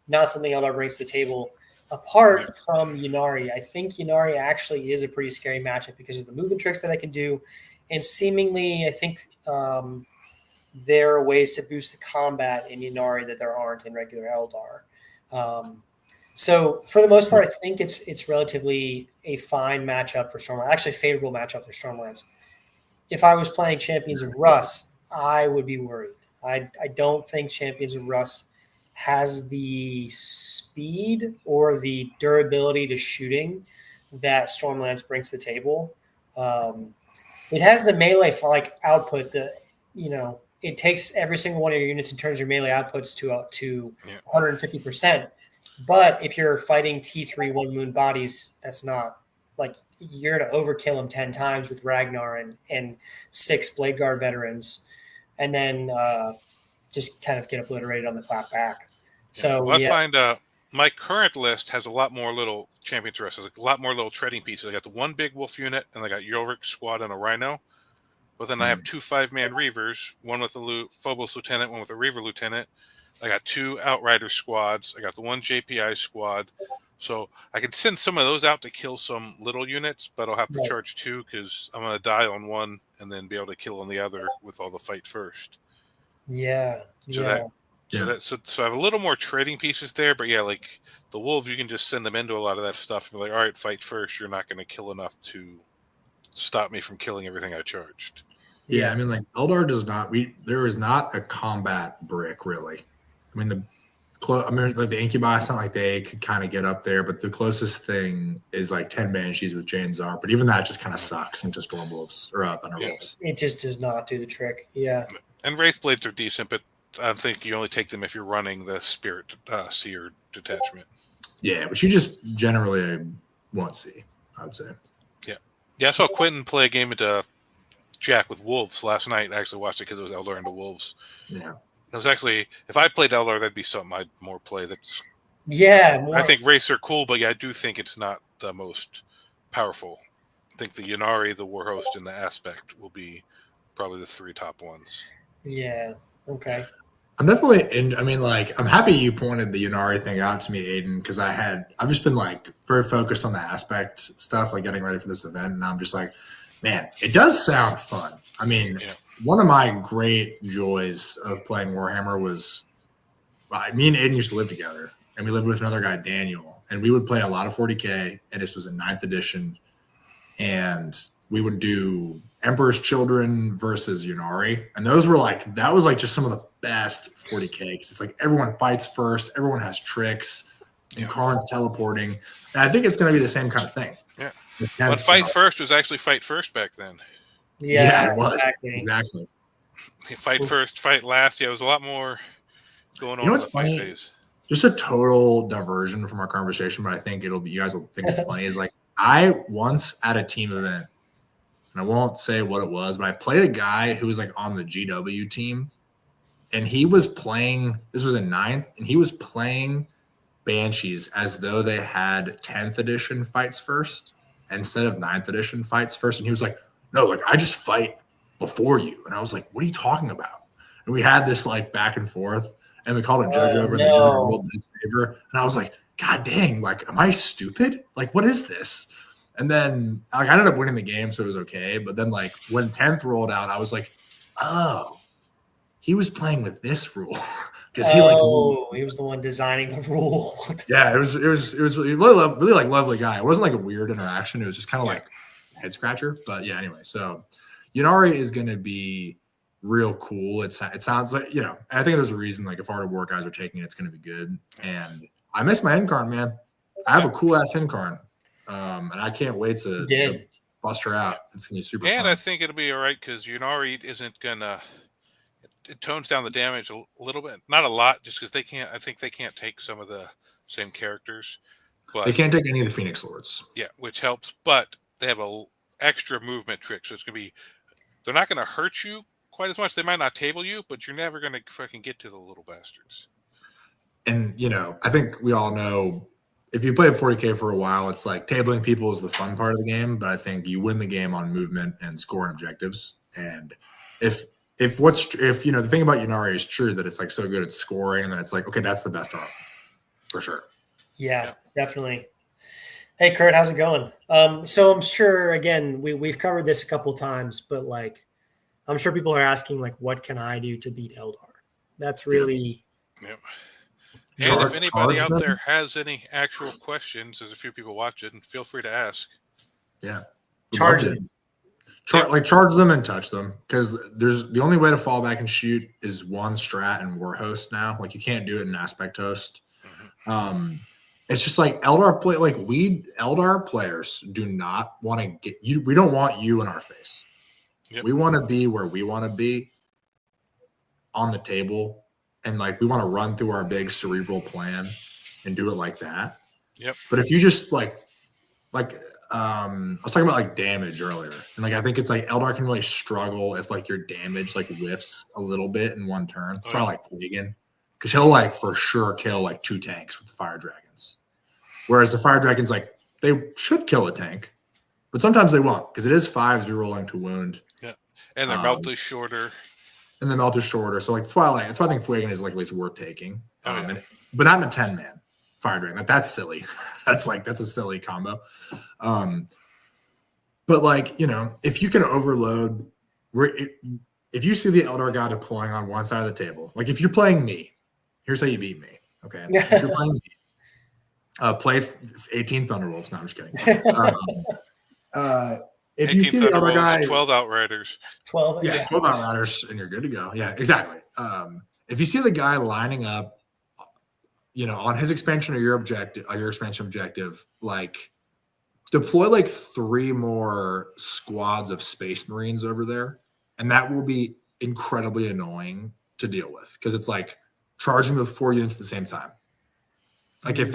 Not something Eldar brings to the table. Apart from Ynnari, I think Ynnari actually is a pretty scary matchup because of the movement tricks that I can do. And seemingly, I think there are ways to boost the combat in Ynnari that there aren't in regular Eldar. So for the most part, I think it's relatively a fine matchup for Stormlands. Actually, a favorable matchup for Stormlands. If I was playing Champions of Russ, I would be worried. I don't think Champions of Russ has the speed or the durability to shooting that Stormlands brings to the table. It has the melee output that it takes every single one of your units and turns your melee outputs to 150%. But if you're fighting T3 One Moon bodies, that's not like you're going to overkill them 10 times with Ragnar and 6 Blade Guard veterans, and then just kind of get obliterated on the clap back. So I find my current list has a lot more little champions rest. There's a lot more little treading pieces. I got the one big wolf unit, and I got Yorick's squad and a Rhino. But then I have 2 5-man Reavers, one with a Phobos lieutenant, one with a Reaver lieutenant. I got 2 Outrider squads. I got the 1 JPI squad. So I can send some of those out to kill some little units, but I'll have to charge 2 because I'm going to die on one and then be able to kill on the other with all the fight first. Yeah. So I have a little more trading pieces there, but like the wolves, you can just send them into a lot of that stuff and be like, all right, fight first. You're not going to kill enough to stop me from killing everything I charged. Yeah, I mean, like Eldar does not. There is not a combat brick really. I mean, I mean, like the Incubi, it's not like they could kind of get up there, but the closest thing is like 10 Banshees with Jane Czar. But even that just kind of sucks into Stormwolves or Thunderwolves. It just does not do the trick. Yeah. And Wraithblades are decent, but I think you only take them if you're running the Spirit Seer detachment. Yeah, but you just generally won't see, I would say. Yeah, I saw Quentin play a game at Jack with Wolves last night. I actually watched it because it was Eldar into Wolves. Yeah. It was actually, if I played Eldar, that'd be something I'd more play. More. I think Wraiths are cool, but yeah, I do think it's not the most powerful. I think the Ynnari, the Warhost, and the Aspect will be probably the 3 top ones. Yeah. Okay. I'm definitely I'm happy you pointed the Ynnari thing out to me, Aiden, because I've just been like very focused on the Aspect stuff, like getting ready for this event. And I'm just like, man, it does sound fun. I mean, one of my great joys of playing Warhammer was me and Aiden used to live together, and we lived with another guy, Daniel, and we would play a lot of 40K, and this was in 9th edition, and we would do Emperor's Children versus Ynnari, and that was like just some of the best 40K, because it's like everyone fights first, everyone has tricks, and Karn's teleporting, and I think it's going to be the same kind of thing. Yeah. But Fight First was actually Fight First back then. Yeah, it was. Exactly. Fight first, fight last. Yeah, it was a lot more going on. You know what's funny? Phase. Just a total diversion from our conversation, but I think you guys will think it's funny, is like I once at a team event, and I won't say what it was, but I played a guy who was like on the GW team, and he was playing, this was in 9th, and he was playing Banshees as though they had 10th edition fights first instead of 9th edition fights first. And he was like, no, like I just fight before you. And I was like, what are you talking about? And we had this like back and forth, and we called a judge over, and the judge ruled in his favor. And I was like, God dang, like, am I stupid? Like, what is this? And then like, I ended up winning the game, so it was okay. But then like when 10th rolled out, I was like, oh, he was playing with this rule. Because he was the one designing the rule. Yeah, it was really like lovely guy. It wasn't like a weird interaction. It was just kind of like head scratcher. But yeah, anyway, so Ynnari is going to be real cool. It sounds like, I think there's a reason, like if Art of War guys are taking it, it's going to be good. And I miss my Incarn, man. I have a cool ass Incarn, and I can't wait to bust her out. It's going to be super fun. I think it'll be all right because Ynnari isn't going to. It tones down the damage a little bit, not a lot, just because I think they can't take some of the same characters, but they can't take any of the Phoenix Lords. Yeah, which helps, but they have a extra movement trick, so it's gonna be. They're not gonna hurt you quite as much. They might not table you, but you're never gonna fucking get to the little bastards. And I think we all know, if you play 40K for a while, it's like tabling people is the fun part of the game, but I think you win the game on movement and score and objectives. And if the thing about Ynnari is true, that it's like so good at scoring, and then it's like, okay, that's the best arm for sure. Yeah, definitely. Hey Kurt, how's it going? So I'm sure, again, we've covered this a couple of times, but like I'm sure people are asking, like, what can I do to beat Eldar? That's really And if anybody out there has any actual questions, there's a few people watching, feel free to ask. Yeah. Charge them. Charge them and touch them, because there's the only way to fall back and shoot is one strat and Warhost now. Like you can't do it in Aspect Host. Mm-hmm. It's just like Eldar players do not want to get you. We don't want you in our face. Yep. We want to be where we want to be on the table, and like we want to run through our big cerebral plan and do it like that. Yep. But if you just like I was talking about like damage earlier, and like I think it's like Eldar can really struggle if like your damage like whiffs a little bit in one turn. It's probably like Fleegan, because he'll like for sure kill like 2 tanks with the Fire Dragons, whereas the Fire Dragons, like, they should kill a tank, but sometimes they won't, because it is 5s rerolling to wound. Yeah, and their melt is shorter. And the melt is shorter, so like that's why I think Fleegan is like at least worth taking, but not in a 10-man Fire Dragon. Like, that's silly. That's a silly combo. But like, if you can overload, if you see the Eldar guy deploying on one side of the table, like if you're playing me, here's how you beat me. Okay, if you're playing me, play 18 Thunderwolves. No, I'm just kidding. If you see the other guy, 12 Outriders, 12 Outriders, and you're good to go. Yeah, exactly. If you see the guy lining up on his expansion or your expansion objective, like deploy like 3 more squads of Space Marines over there, and that will be incredibly annoying to deal with because it's like charging with 4 units at the same time. Like if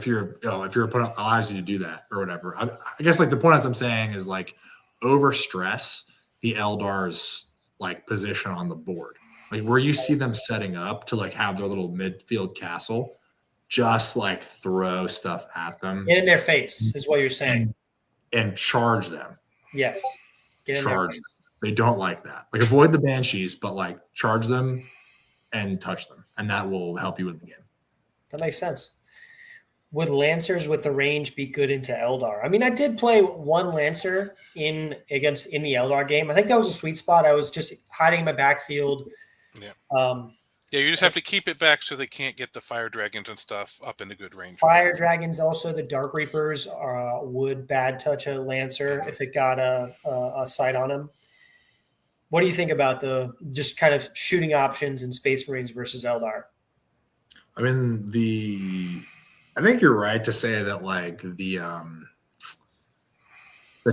your opponent allows you to do that or whatever. I guess like the point as I'm saying is like over stress the Eldar's like position on the board. Like where you see them setting up to like have their little midfield castle, just like throw stuff at them. Get in their face is what you're saying. And charge them. Yes. Get in charge them. They don't like that. Like avoid the banshees, but like charge them and touch them. And that will help you win the game. That makes sense. Would Lancers with the range be good into Eldar? I mean, I did play one Lancer in the Eldar game. I think that was a sweet spot. I was just hiding in my backfield. Yeah. You just have to keep it back so they can't get the fire dragons and stuff up into good range. Fire dragons, also the Dark Reapers would bad touch a Lancer if it got a sight on him. What do you think about the just kind of shooting options in Space Marines versus Eldar? I mean, I think you're right to say that like the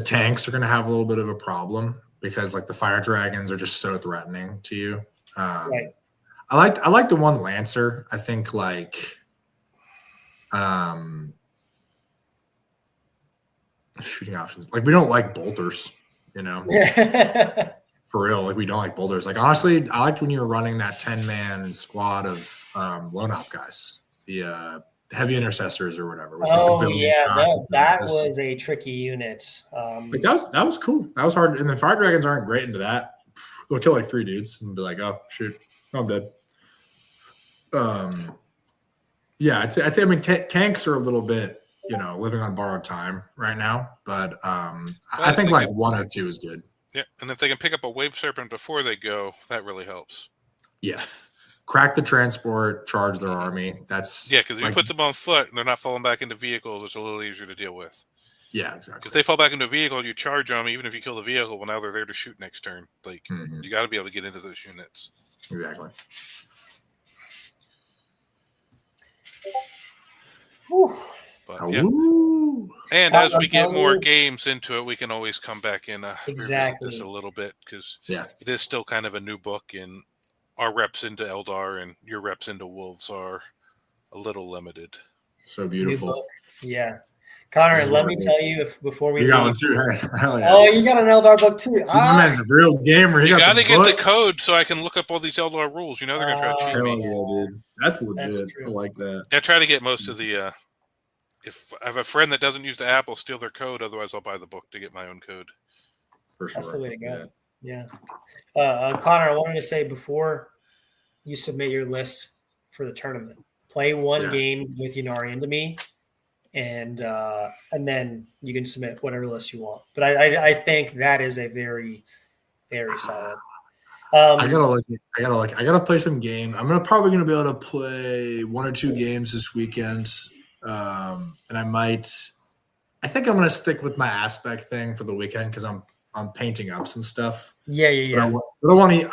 tanks are going to have a little bit of a problem because like the fire dragons are just so threatening to you. Right. I like the one Lancer. I think like shooting options. Like we don't like bolters, for real. Like we don't like bolters. Like honestly, I liked when you were running that 10-man squad of lone op guys, the heavy intercessors or whatever. Oh yeah, that was a tricky unit. Like that was cool. That was hard. And the fire dragons aren't great into that. They'll kill like 3 dudes and be like, oh shoot, I'm dead. Yeah, I'd say I mean tanks are a little bit living on borrowed time right now, but I think like 1 or 2 is good. Yeah, and if they can pick up a wave serpent before they go, that really helps. Yeah, crack the transport, charge their army. That's because if you put them on foot and they're not falling back into vehicles, it's a little easier to deal with. Yeah, exactly. Because they fall back into a vehicle, you charge them, even if you kill the vehicle. Well, now they're there to shoot next turn. Like you got to be able to get into those units. Exactly. But, yeah. And as we get more games into it, we can always come back and revisit this a little bit because it is still kind of a new book, and our reps into Eldar and your reps into Wolves are a little limited. So beautiful. Yeah. Connor, let me tell you before we got one too. Hell yeah. Oh, you got an Eldar book too. Man's a real gamer. You got to get the code so I can look up all these Eldar rules. They're going to try to cheat me. Yeah, dude. That's legit. I like that. I try to get most of the if I have a friend that doesn't use the app, I'll steal their code. Otherwise, I'll buy the book to get my own code. For sure. That's the way to go. Yeah. Connor, I wanted to say before you submit your list for the tournament, play one game with Ynnari to me, and then you can submit whatever list you want. But I think that is a very, very solid. I gotta play some game. I'm probably gonna be able to play 1 or 2 games this weekend. And I think I'm gonna stick with my aspect thing for the weekend because I'm painting up some stuff. Yeah. But I want to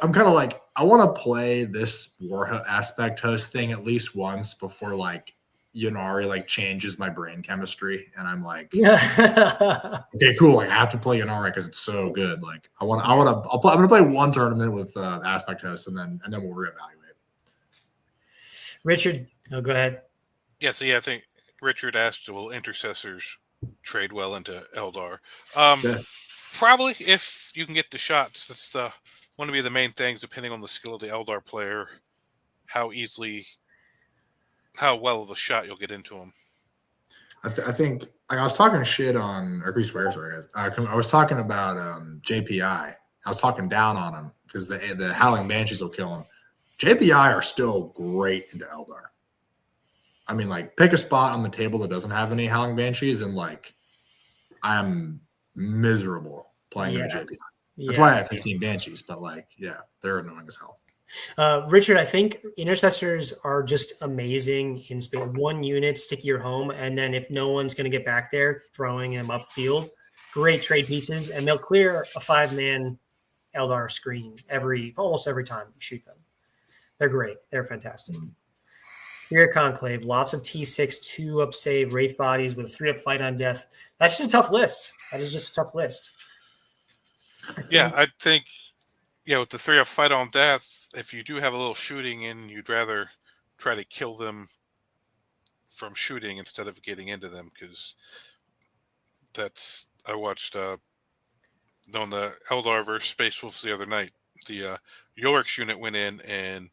I'm kind of like I want to play this war aspect host thing at least once before like Ynnari changes my brain chemistry, and I'm like, okay, cool. Like I have to play Ynnari because it's so good. Like I'm gonna play 1 tournament with aspect host, and then we'll reevaluate. Richard, go ahead. Yeah, I think Richard asked, will intercessors trade well into Eldar? Probably if you can get the shots. That's one of the main things, depending on the skill of the Eldar player, how well of a shot you'll get into them. I think I was talking shit on, or I was talking about JPI. I was talking down on him because the Howling Banshees will kill him. JPI are still great into Eldar. I mean, pick a spot on the table that doesn't have any Howling Banshees, and I'm miserable playing in JPI. That's why I have 15 Banshees, but they're annoying as hell. Richard, I think intercessors are just amazing in space. 1 unit, stick your home, and then if no one's going to get back there, throwing them upfield. Great trade pieces, and they'll clear a 5-man Eldar screen almost every time you shoot them. They're great. They're fantastic. Spirit Conclave, lots of T6, 2-up save, Wraith bodies with a 3-up fight on death. That's just a tough list. That is just a tough list. I think with the 3-up fight on death, if you do have a little shooting in, you'd rather try to kill them from shooting instead of getting into them, because I watched on the Eldar versus Space Wolves the other night. The Yorick's unit went in and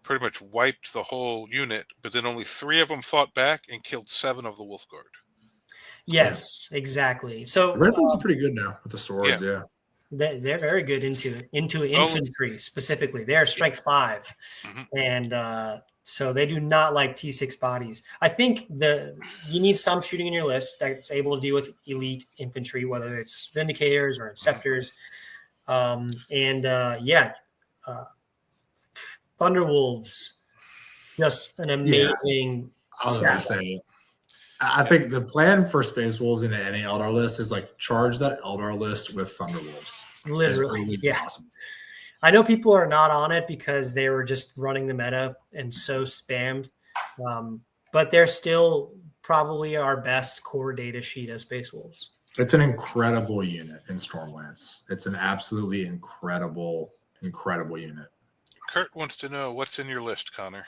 pretty much wiped the whole unit, but then only 3 of them fought back and killed 7 of the Wolf Guard. Yes, exactly. So Red Bulls are pretty good now with the swords. Yeah. They're very good into infantry specifically. They're strength 5, and so they do not like T6 bodies. I think you need some shooting in your list that's able to deal with elite infantry, whether it's Vindicators or Inceptors. Thunderwolves, just an amazing. I was going to say, I think the plan for Space Wolves in any Eldar list is like charge that Eldar list with Thunderwolves. Literally, yeah. Awesome. I know people are not on it because they were just running the meta and so spammed, but they're still probably our best core data sheet as Space Wolves. It's an incredible unit in Stormlance. It's an absolutely incredible unit. Kurt wants to know what's in your list, Connor.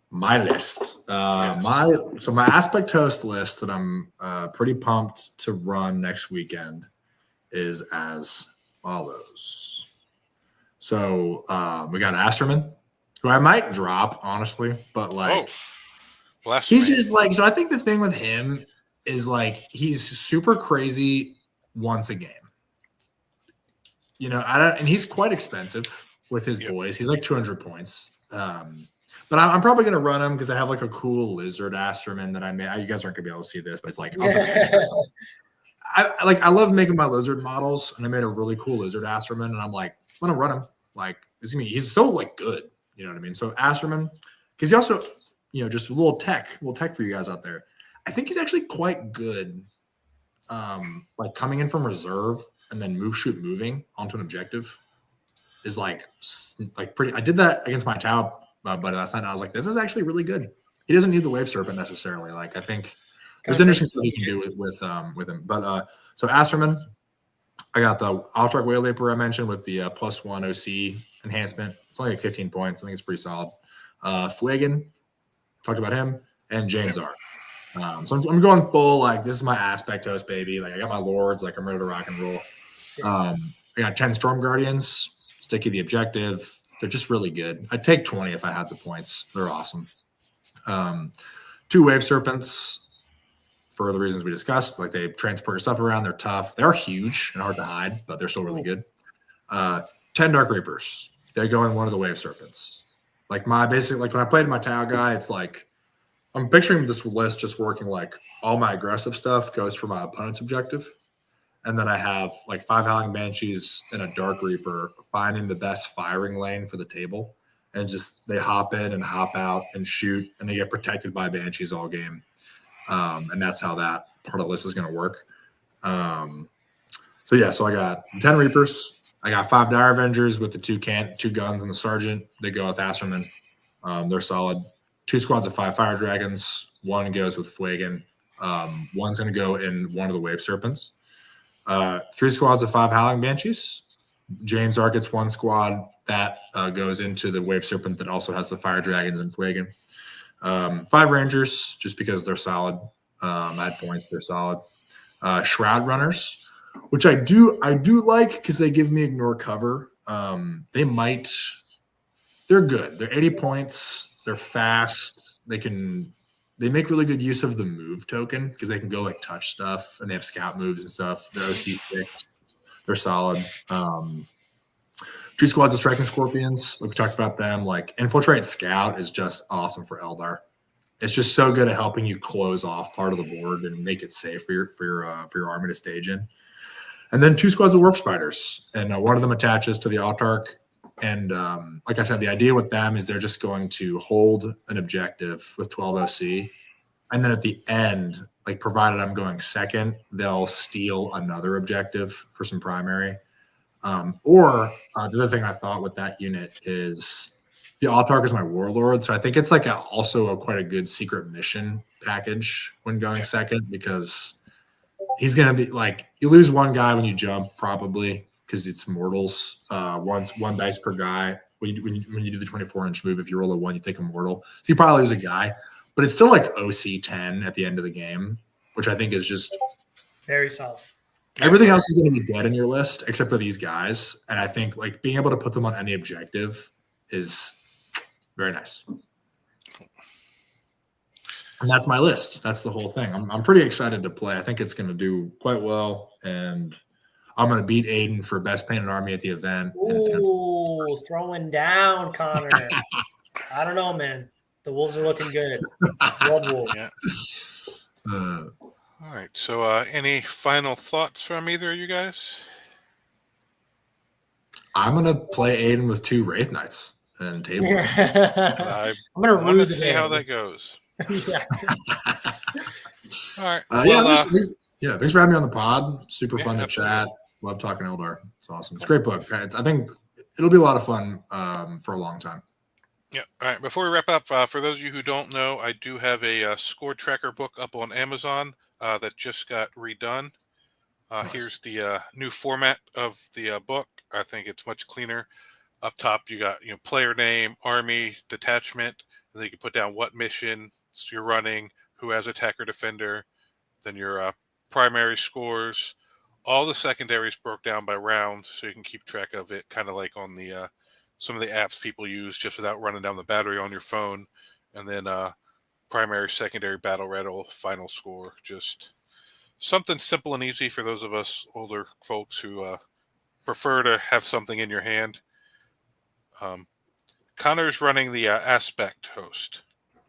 My list. Yes. My Aspect Host list that I'm pretty pumped to run next weekend is as follows. So we got Asterman, who I might drop, honestly, but he's just like, so I think the thing with him is like he's super crazy once a game. And he's quite expensive with his boys. He's like 200 points. But I'm probably going to run him because I have like a cool lizard Asterman that I made. You guys aren't going to be able to see this, but it's like I love making my lizard models, and I made a really cool lizard Asterman, and I'm like, I'm going to run him. Like, he's so like good. You know what I mean? So Asterman, because he also, just a little tech for you guys out there. I think he's actually quite good. Like coming in from reserve and then moving onto an objective is like pretty. I did that against my Tau. But last night I was like, this is actually really good. He doesn't need the Wave Serpent necessarily. Like, I think there's interesting stuff you can do with him. But so Asterman, I got the Altruck Whale Leaper I mentioned with the +1 OC enhancement. It's only like 15 points. I think it's pretty solid. Fuegan, talked about him, and Jane Zar. So I'm going full, like, this is my Aspect Host, baby. Like, I got my Lords, like, I'm ready to rock and roll. I got 10 Storm Guardians, Sticky the Objective. They're just really good. I'd take 20 if I had the points. They're awesome. 2 Wave Serpents for the reasons we discussed. Like, they transport your stuff around. They're tough. They're huge and hard to hide, but they're still really good. 10 Dark Reapers. They go in one of the Wave Serpents. Like, when I played my Tau guy, it's like, I'm picturing this list just working like all my aggressive stuff goes for my opponent's objective. And then I have like 5 Howling Banshees and a Dark Reaper finding the best firing lane for the table. And just they hop in and hop out and shoot, and they get protected by Banshees all game. And that's how that part of the list is going to work. So I got 10 Reapers. I got 5 Dire Avengers with the 2 guns and the Sergeant. They go with Asterman. They're solid. 2 squads of 5 Fire Dragons. 1 goes with Fuegan. One's going to go in one of the Wave Serpents. 3 squads of 5 Howling Banshees. James Ark gets 1 squad that goes into the Wave Serpent that also has the Fire Dragons and Fuegan. 5 Rangers, just because they're solid. At points, they're solid. Shroud Runners, which I do like because they give me ignore cover. They're good. They're 80 points. They're fast. They make really good use of the move token because they can go like touch stuff, and they have scout moves and stuff. They're OC6. They're solid. 2 squads of Striking Scorpions. Like we talked about them. Like Infiltrate Scout is just awesome for Eldar. It's just so good at helping you close off part of the board and make it safe for your army to stage in. And then 2 squads of Warp Spiders, and one of them attaches to the Autarch. And like I said, the idea with them is they're just going to hold an objective with 12 OC. And then at the end, like provided I'm going second, they'll steal another objective for some primary. The other thing I thought with that unit is The Autarch is my warlord, so I think it's like also quite a good secret mission package when going second, because he's gonna be like, you lose one guy when you jump probably because it's mortals. One dice per guy when you do the 24-inch move. If you roll a 1, you take a mortal, so you probably lose a guy, but it's still like OC 10 at the end of the game, which I think is just very solid. Everything else is going to be dead in your list except for these guys, and I think like being able to put them on any objective is very nice. And that's my list. That's the whole thing. I'm pretty excited to play. I think it's going to do quite well, and I'm going to beat Aiden for best painted army at the event. Ooh, throwing down, Connor. I don't know, man. The Wolves are looking good. Blood Wolves. Yeah. All right. So, any final thoughts from either of you guys? I'm going to play Aiden with 2 Wraith Knights and table. I'm going to see how that goes. Yeah. All right. Thanks for having me on the pod. Super fun to chat. Love talking Eldar. It's awesome. It's a great book. I think it'll be a lot of fun for a long time. Yeah. All right. Before we wrap up, for those of you who don't know, I do have a score tracker book up on Amazon that just got redone. Nice. Here's the new format of the book. I think it's much cleaner. Up top, you got player name, army, detachment. And then you can put down what mission you're running, who has attacker, defender, then your primary scores. All the secondaries broke down by rounds, so you can keep track of it, kind of like on the some of the apps people use, just without running down the battery on your phone. And then primary, secondary, battle rattle, final score. Just something simple and easy for those of us older folks who prefer to have something in your hand. Connor's running the Aspect host.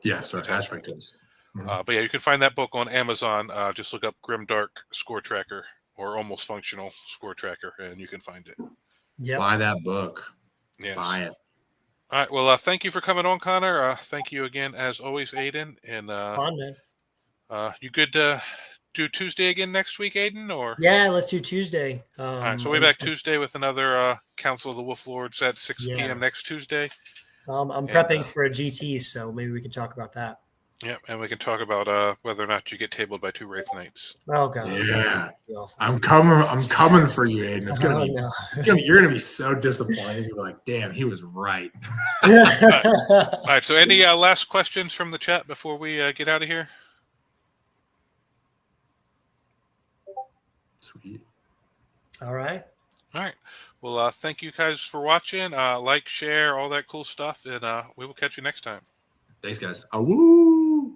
Yeah, sorry, Aspect host. Mm-hmm. But yeah, you can find that book on Amazon. Just look up Grimdark Score Tracker or Almost Functional Score Tracker, and you can find it. Yeah, buy that book. Yes. Buy it. All right. Well, thank you for coming on, Connor. Thank you again, as always, Aiden. And fun, man. You good to do Tuesday again next week, Aiden? Or yeah, let's do Tuesday. All right, so we'll be back Tuesday with another Council of the Wolf Lords at 6 p.m. next Tuesday. I'm prepping for a GT, so maybe we can talk about that. Yeah, and we can talk about whether or not you get tabled by 2 Wraith Knights. Oh god. Yeah. I'm coming for you, Aiden. It's gonna be you're gonna be so disappointed. You're like, damn, he was right. All right. So any last questions from the chat before we get out of here? Sweet. All right. Well, thank you guys for watching. Like, share, all that cool stuff, and we will catch you next time. Thanks, guys. Awoo.